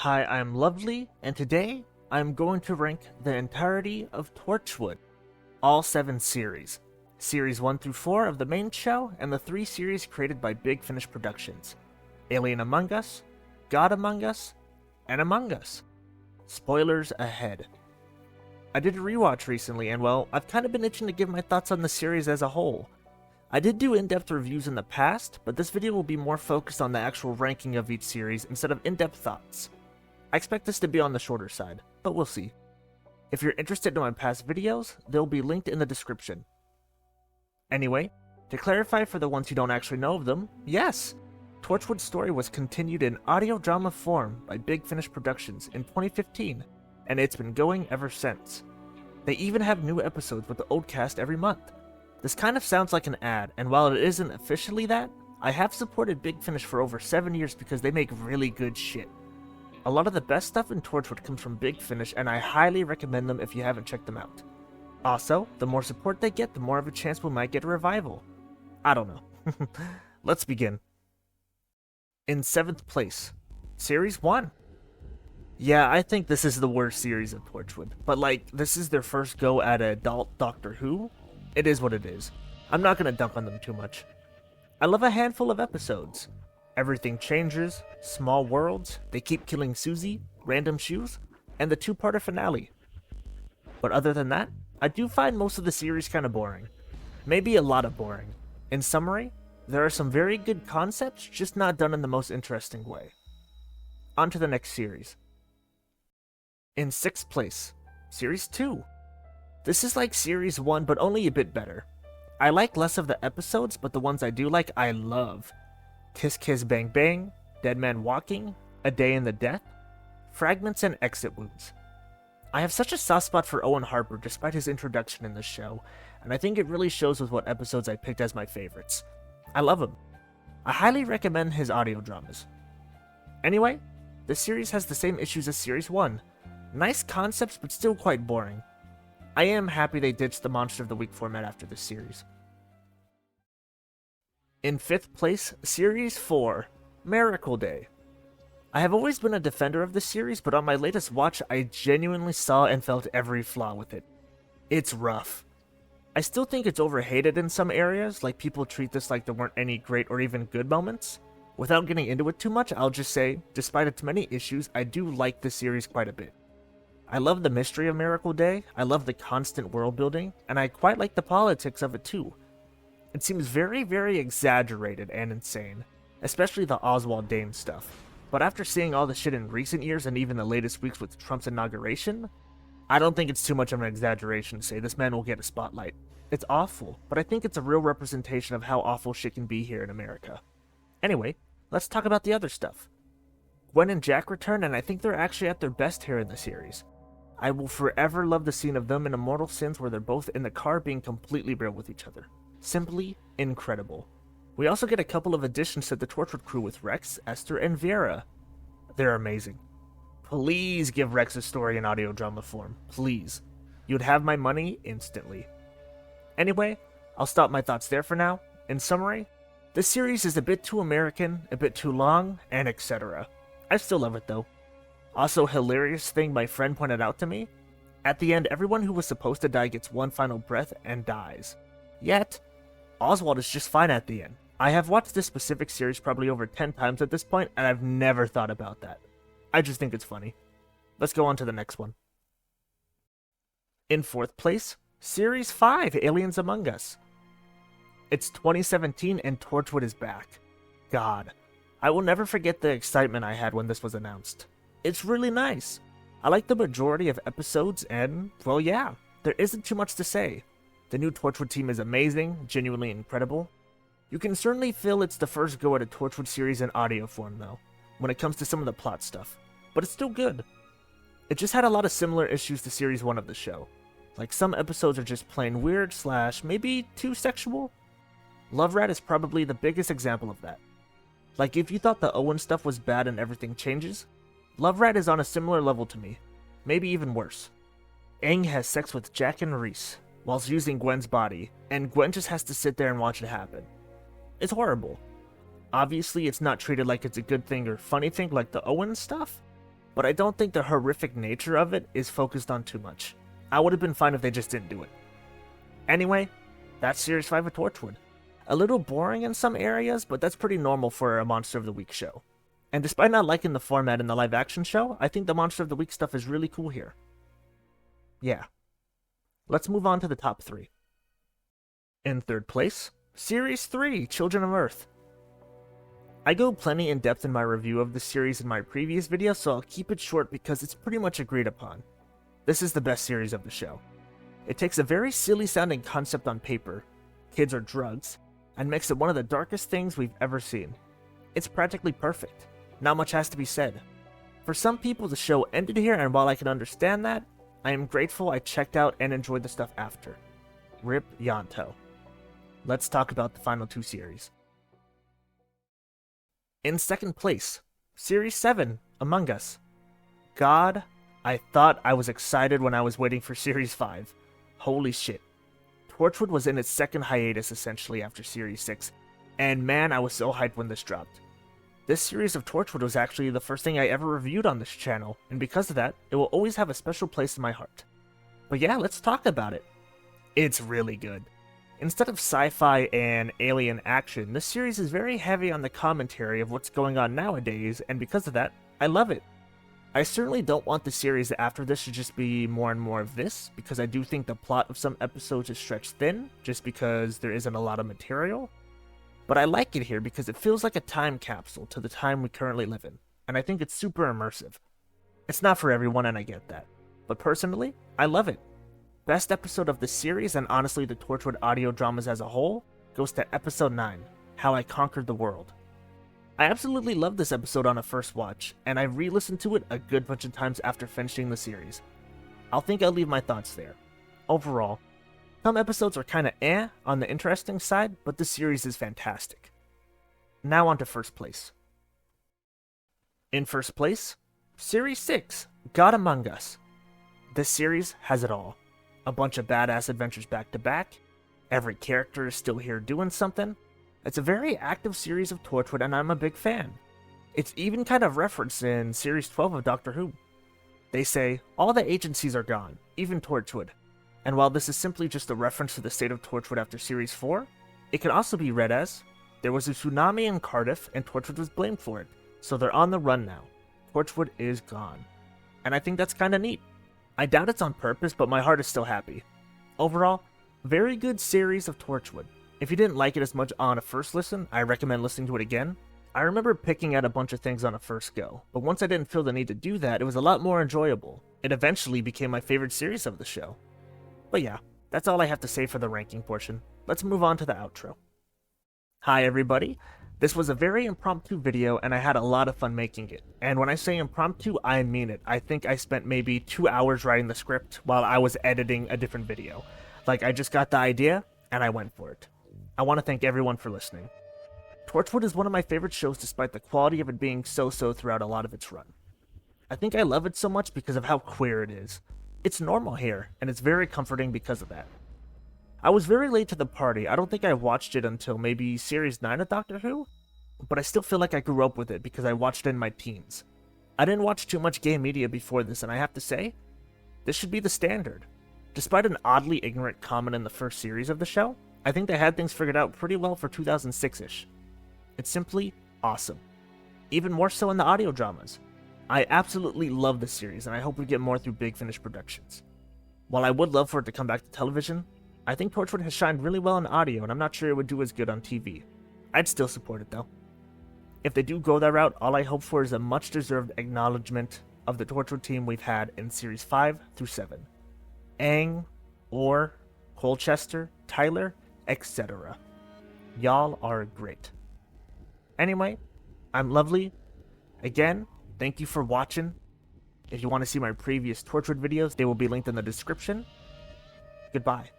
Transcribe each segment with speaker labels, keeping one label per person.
Speaker 1: Hi, I'm Lovely, and today I'm going to rank the entirety of Torchwood, all 7 series. Series 1 through 4 of the main show, and the 3 series created by Big Finish Productions. Alien Among Us, God Among Us, and Among Us. Spoilers ahead. I did a rewatch recently, and well, I've kind of been itching to give my thoughts on the series as a whole. I did do in-depth reviews in the past, but this video will be more focused on the actual ranking of each series instead of in-depth thoughts. I expect this to be on the shorter side, but we'll see. If you're interested in my past videos, they'll be linked in the description. Anyway, to clarify for the ones who don't actually know of them, yes! Torchwood's story was continued in audio drama form by Big Finish Productions in 2015, and it's been going ever since. They even have new episodes with the old cast every month. This kind of sounds like an ad, and while it isn't officially that, I have supported Big Finish for over 7 years because they make really good shit. A lot of the best stuff in Torchwood comes from Big Finish, and I highly recommend them if you haven't checked them out. Also, the more support they get, the more of a chance we might get a revival. I don't know. Let's begin. In 7th place, Series 1. Yeah, I think this is the worst series of Torchwood, but this is their first go at adult Doctor Who. It is what it is. I'm not gonna dunk on them too much. I love a handful of episodes. Everything Changes, Small Worlds, They Keep Killing Susie, Random Shoes, and the 2-parter finale. But other than that, I do find most of the series kinda boring. Maybe a lot of boring. In summary, there are some very good concepts, just not done in the most interesting way. On to the next series. In 6th place, Series 2. This is like Series 1, but only a bit better. I like less of the episodes, but the ones I do like, I love. Kiss Kiss Bang Bang, Dead Man Walking, A Day in the Death, Fragments, and Exit Wounds. I have such a soft spot for Owen Harper despite his introduction in this show, and I think it really shows with what episodes I picked as my favorites. I love him. I highly recommend his audio dramas. Anyway, this series has the same issues as Series 1. Nice concepts, but still quite boring. I am happy they ditched the Monster of the Week format after this series. In 5th place, Series 4, Miracle Day. I have always been a defender of this series, but on my latest watch, I genuinely saw and felt every flaw with it. It's rough. I still think it's overhated in some areas, like people treat this like there weren't any great or even good moments. Without getting into it too much, I'll just say, despite its many issues, I do like this series quite a bit. I love the mystery of Miracle Day, I love the constant world building, and I quite like the politics of it too. It seems very, very exaggerated and insane, especially the Oswald Dane stuff. But after seeing all the shit in recent years and even the latest weeks with Trump's inauguration, I don't think it's too much of an exaggeration to say this man will get a spotlight. It's awful, but I think it's a real representation of how awful shit can be here in America. Anyway, let's talk about the other stuff. Gwen and Jack return, and I think they're actually at their best here in the series. I will forever love the scene of them in Immortal Sins where they're both in the car being completely real with each other. Simply incredible. We also get a couple of additions to the Torchwood crew with Rex, Esther, and Vera. They're amazing. Please give Rex a story in audio drama form. Please. You'd have my money instantly. Anyway, I'll stop my thoughts there for now. In summary, this series is a bit too American, a bit too long, and etc. I still love it though. Also, hilarious thing my friend pointed out to me, at the end everyone who was supposed to die gets one final breath and dies. Yet, Oswald is just fine at the end. I have watched this specific series probably over 10 times at this point, and I've never thought about that. I just think it's funny. Let's go on to the next one. In 4th place, Series 5, Aliens Among Us. It's 2017 and Torchwood is back. God, I will never forget the excitement I had when this was announced. It's really nice. I like the majority of episodes and, well yeah, there isn't too much to say. The new Torchwood team is amazing, genuinely incredible. You can certainly feel it's the first go at a Torchwood series in audio form though, when it comes to some of the plot stuff, but it's still good. It just had a lot of similar issues to Series 1 of the show. Like some episodes are just plain weird / maybe too sexual. Love Rat is probably the biggest example of that. Like if you thought the Owen stuff was bad and Everything Changes, Love Rat is on a similar level to me, maybe even worse. Aang has sex with Jack and Reese, whilst using Gwen's body, and Gwen just has to sit there and watch it happen. It's horrible. Obviously, it's not treated like it's a good thing or funny thing like the Owen stuff, but I don't think the horrific nature of it is focused on too much. I would have been fine if they just didn't do it. Anyway, that's Series 5 of Torchwood. A little boring in some areas, but that's pretty normal for a Monster of the Week show. And despite not liking the format in the live action show, I think the Monster of the Week stuff is really cool here. Yeah. Let's move on to the top 3. In third place, Series 3, Children of Earth. I go plenty in depth in my review of the series in my previous video, so I'll keep it short because it's pretty much agreed upon. This is the best series of the show. It takes a very silly sounding concept on paper, kids are drugs, and makes it one of the darkest things we've ever seen. It's practically perfect. Not much has to be said. For some people, the show ended here, and while I can understand that, I am grateful I checked out and enjoyed the stuff after. Rip Yanto. Let's talk about the final 2 series. In second place, Series 7, Among Us. God, I thought I was excited when I was waiting for Series 5. Holy shit. Torchwood was in its second hiatus essentially after Series 6, and man, I was so hyped when this dropped. This series of Torchwood was actually the first thing I ever reviewed on this channel, and because of that, it will always have a special place in my heart. But yeah, let's talk about it. It's really good. Instead of sci-fi and alien action, this series is very heavy on the commentary of what's going on nowadays, and because of that, I love it. I certainly don't want the series after this to just be more and more of this, because I do think the plot of some episodes is stretched thin, just because there isn't a lot of material. But I like it here because it feels like a time capsule to the time we currently live in, and I think it's super immersive. It's not for everyone, and I get that. But personally, I love it. Best episode of the series, and honestly the Torchwood audio dramas as a whole, goes to episode 9, How I Conquered the World. I absolutely loved this episode on a first watch, and I re-listened to it a good bunch of times after finishing the series. I'll leave my thoughts there. Overall, some episodes are kinda on the interesting side, but the series is fantastic. Now on to first place. In first place, Series 6, God Among Us. This series has it all. A bunch of badass adventures back to back, every character is still here doing something. It's a very active series of Torchwood, and I'm a big fan. It's even kind of referenced in Series 12 of Doctor Who. They say, all the agencies are gone, even Torchwood. And while this is simply just a reference to the state of Torchwood after Series 4, it can also be read as, there was a tsunami in Cardiff and Torchwood was blamed for it, so they're on the run now. Torchwood is gone. And I think that's kinda neat. I doubt it's on purpose, but my heart is still happy. Overall, very good series of Torchwood. If you didn't like it as much on a first listen, I recommend listening to it again. I remember picking out a bunch of things on a first go, but once I didn't feel the need to do that, it was a lot more enjoyable. It eventually became my favorite series of the show. But yeah, that's all I have to say for the ranking portion. Let's move on to the outro. Hi everybody. This was a very impromptu video, and I had a lot of fun making it. And when I say impromptu, I mean it. I think I spent maybe 2 hours writing the script while I was editing a different video. Like, I just got the idea, and I went for it. I want to thank everyone for listening. Torchwood is one of my favorite shows despite the quality of it being so-so throughout a lot of its run. I think I love it so much because of how queer it is. It's normal here, and it's very comforting because of that. I was very late to the party. I don't think I watched it until maybe Series 9 of Doctor Who, but I still feel like I grew up with it because I watched it in my teens. I didn't watch too much gay media before this, and I have to say, this should be the standard. Despite an oddly ignorant comment in the first series of the show, I think they had things figured out pretty well for 2006-ish. It's simply awesome. Even more so in the audio dramas. I absolutely love this series, and I hope we get more through Big Finish Productions. While I would love for it to come back to television, I think Torchwood has shined really well in audio, and I'm not sure it would do as good on TV. I'd still support it though. If they do go that route, all I hope for is a much-deserved acknowledgement of the Torchwood team we've had in Series 5 through 7. Aang, Orr, Colchester, Tyler, etc. Y'all are great. Anyway, I'm Lovely. Again, thank you for watching. If you want to see my previous Torchwood videos, they will be linked in the description. Goodbye.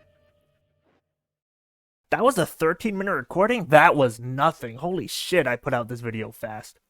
Speaker 1: That was a 13-minute recording? That was nothing. Holy shit, I put out this video fast.